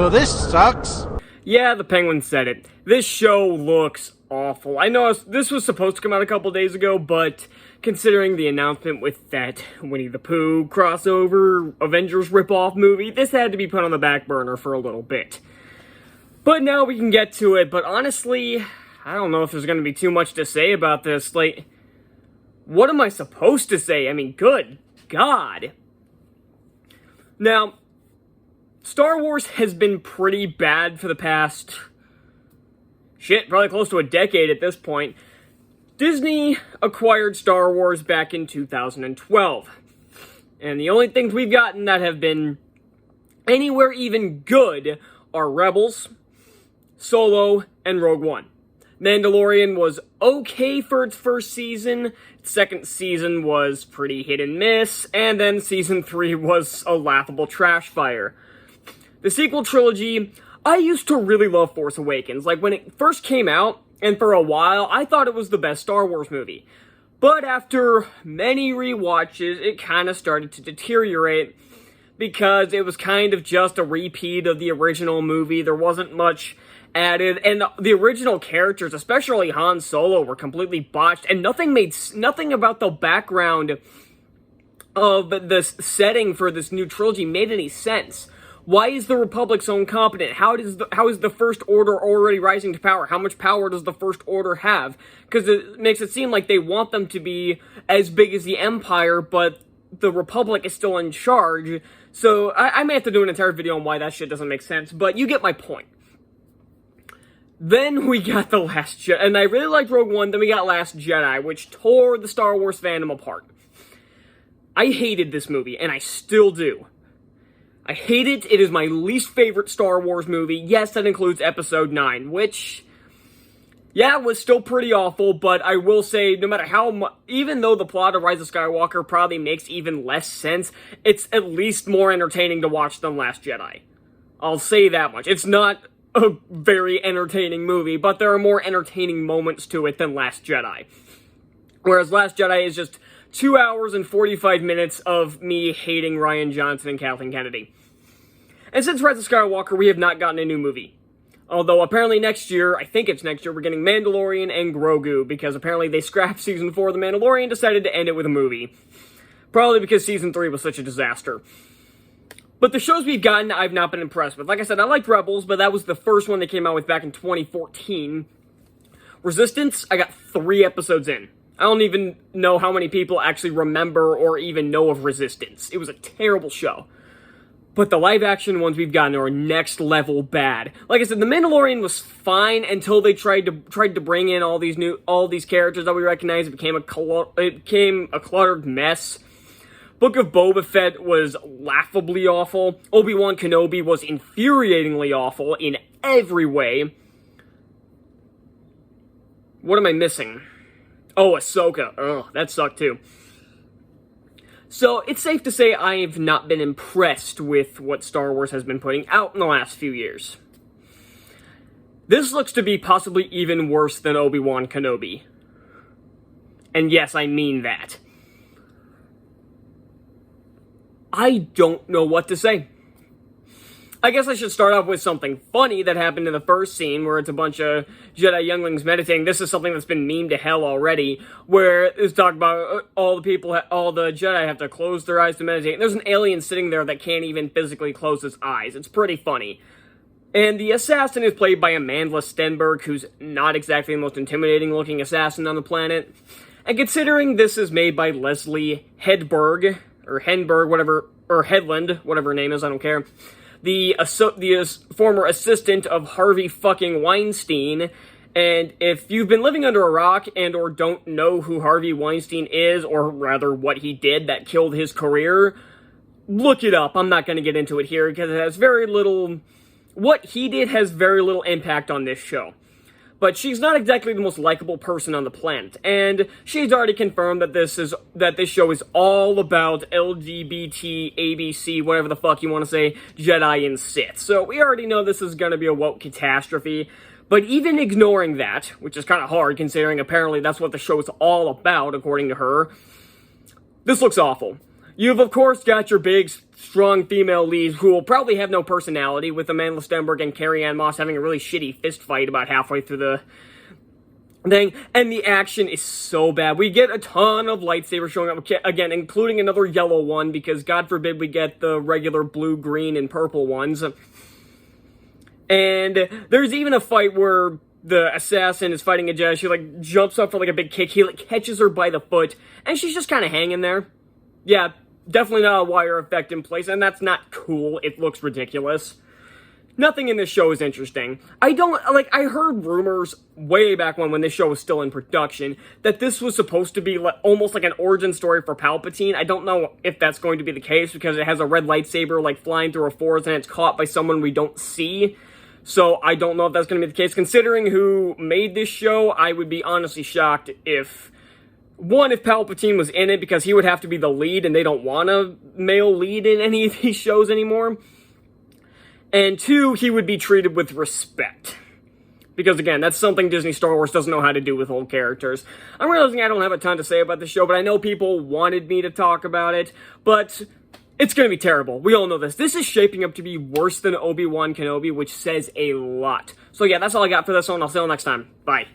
Well, this sucks. Yeah, the Penguin said it. This show looks awful. I know this was supposed to come out a couple days ago, but considering the announcement with that Winnie the Pooh crossover Avengers ripoff movie, this had to be put on the back burner for a little bit. But now we can get to it, but honestly, I don't know if there's going to be too much to say about this. Like, what am I supposed to say? I mean, good God. Now, Star Wars has been pretty bad for the past, probably close to a decade at this point. Disney acquired Star Wars back in 2012. And the only things we've gotten that have been anywhere even good are Rebels, Solo, and Rogue One. Mandalorian was okay for its first season, its second season was pretty hit and miss, and then season 3 was a laughable trash fire. The sequel trilogy, I used to really love Force Awakens. Like, when it first came out, and for a while, I thought it was the best Star Wars movie. But after many rewatches, it kind of started to deteriorate, because it was kind of just a repeat of the original movie. There wasn't much added, and the original characters, especially Han Solo, were completely botched, and nothing about the background of the setting for this new trilogy made any sense. Why is the Republic so incompetent? How is the First Order already rising to power? How much power does the First Order have? Because it makes it seem like they want them to be as big as the Empire, but the Republic is still in charge. So I may have to do an entire video on why that shit doesn't make sense, but you get my point. Then we got The Last Jedi, and I really liked Rogue One, then we got Last Jedi, which tore the Star Wars fandom apart. I hated this movie, and I still do. I hate it. It is my least favorite Star Wars movie. Yes, that includes Episode 9, which, yeah, was still pretty awful, but I will say, no matter how much, even though the plot of Rise of Skywalker probably makes even less sense, it's at least more entertaining to watch than Last Jedi. I'll say that much. It's not a very entertaining movie, but there are more entertaining moments to it than Last Jedi. Whereas Last Jedi is just 2 hours and 45 minutes of me hating Rian Johnson and Kathleen Kennedy. And since Rise of Skywalker, we have not gotten a new movie. Although apparently next year, I think it's next year, we're getting Mandalorian and Grogu, because apparently they scrapped Season 4 of The Mandalorian and decided to end it with a movie. Probably because Season 3 was such a disaster. But the shows we've gotten, I've not been impressed with. Like I said, I liked Rebels, but that was the first one they came out with back in 2014. Resistance, I got 3 episodes in. I don't even know how many people actually remember or even know of Resistance. It was a terrible show. But the live-action ones we've gotten are next level bad. Like I said, The Mandalorian was fine until they tried to bring in all these characters that we recognize. It became a cluttered mess. Book of Boba Fett was laughably awful. Obi-Wan Kenobi was infuriatingly awful in every way. What am I missing? Oh, Ahsoka. Ugh, that sucked too. So, it's safe to say I have not been impressed with what Star Wars has been putting out in the last few years. This looks to be possibly even worse than Obi-Wan Kenobi. And yes, I mean that. I don't know what to say. I guess I should start off with something funny that happened in the first scene, where it's a bunch of Jedi younglings meditating. This is something that's been memed to hell already, where it's talked about all the Jedi have to close their eyes to meditate. And there's an alien sitting there that can't even physically close his eyes. It's pretty funny. And the assassin is played by Amandla Stenberg, who's not exactly the most intimidating-looking assassin on the planet. And considering this is made by Leslie Hedberg, or Henberg, or Headland, whatever her name is, I don't care. The former assistant of Harvey fucking Weinstein. And if you've been living under a rock and or don't know who Harvey Weinstein is, or rather what he did that killed his career, look it up. I'm not going to get into it here because it has very little... What he did has very little impact on this show. But she's not exactly the most likable person on the planet, and she's already confirmed that this show is all about LGBT, ABC, whatever the fuck you want to say, Jedi and Sith. So we already know this is going to be a woke catastrophe, but even ignoring that, which is kind of hard considering apparently that's what the show is all about, according to her, this looks awful. You've, of course, got your big, strong female leads who will probably have no personality, with Amanda Stenberg and Carrie-Anne Moss having a really shitty fist fight about halfway through the thing, and the action is so bad. We get a ton of lightsabers showing up, again, including another yellow one, because God forbid we get the regular blue, green, and purple ones. And there's even a fight where the assassin is fighting a Jedi. She, like, jumps up for, like, a big kick. He, like, catches her by the foot, and she's just kind of hanging there. Yeah, definitely not a wire effect in place, and that's not cool. It looks ridiculous. Nothing in this show is interesting. I heard rumors way back when this show was still in production that this was supposed to be almost like an origin story for Palpatine. I don't know if that's going to be the case because it has a red lightsaber like flying through a forest and it's caught by someone we don't see. So I don't know if that's going to be the case. Considering who made this show, I would be honestly shocked if Palpatine was in it, because he would have to be the lead and they don't want a male lead in any of these shows anymore. And two, he would be treated with respect. Because, again, that's something Disney Star Wars doesn't know how to do with old characters. I'm realizing I don't have a ton to say about the show, but I know people wanted me to talk about it. But it's going to be terrible. We all know this. This is shaping up to be worse than Obi-Wan Kenobi, which says a lot. So, yeah, that's all I got for this one. I'll see you all next time. Bye.